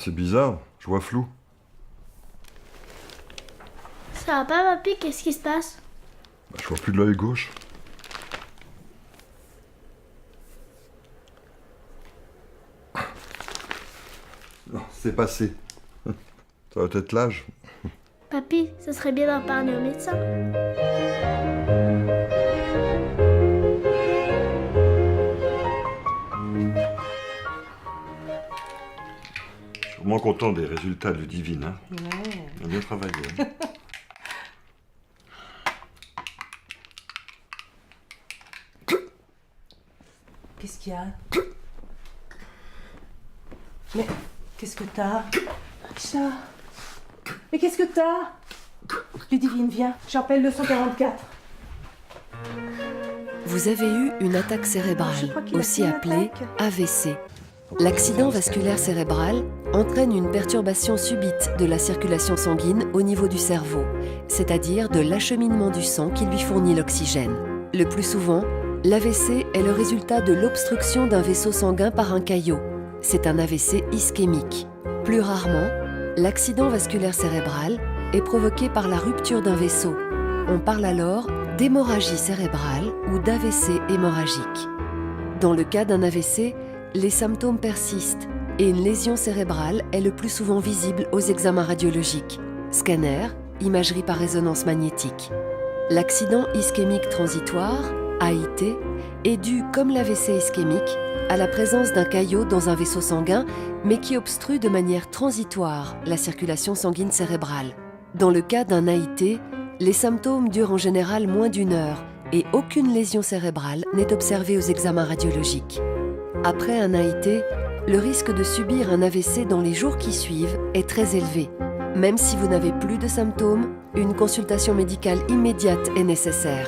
C'est bizarre, je vois flou. Ça va pas, papy? Qu'est-ce qui se passe? Je vois plus de l'œil gauche. Non, c'est passé. Ça doit être l'âge. Papy, ça serait bien d'en parler au médecin. Je suis vraiment content des résultats de Ludivine. Hein. Ouais. Elle a bien travaillé. Hein. Qu'est-ce qu'il y a? Mais qu'est-ce que t'as? Aïcha. Mais qu'est-ce que t'as? Ludivine, viens, j'appelle le 144. Vous avez eu une attaque Je cérébrale, crois qu'il a aussi fait une appelée attaque. AVC. L'accident vasculaire cérébral entraîne une perturbation subite de la circulation sanguine au niveau du cerveau, c'est-à-dire de l'acheminement du sang qui lui fournit l'oxygène. Le plus souvent, l'AVC est le résultat de l'obstruction d'un vaisseau sanguin par un caillot. C'est un AVC ischémique. Plus rarement, l'accident vasculaire cérébral est provoqué par la rupture d'un vaisseau. On parle alors d'hémorragie cérébrale ou d'AVC hémorragique. Dans le cas d'un AVC, les symptômes persistent et une lésion cérébrale est le plus souvent visible aux examens radiologiques, scanner, imagerie par résonance magnétique. L'accident ischémique transitoire, AIT, est dû, comme l'AVC ischémique, à la présence d'un caillot dans un vaisseau sanguin, mais qui obstrue de manière transitoire la circulation sanguine cérébrale. Dans le cas d'un AIT, les symptômes durent en général moins d'1 heure et aucune lésion cérébrale n'est observée aux examens radiologiques. Après un AIT, le risque de subir un AVC dans les jours qui suivent est très élevé. Même si vous n'avez plus de symptômes, une consultation médicale immédiate est nécessaire.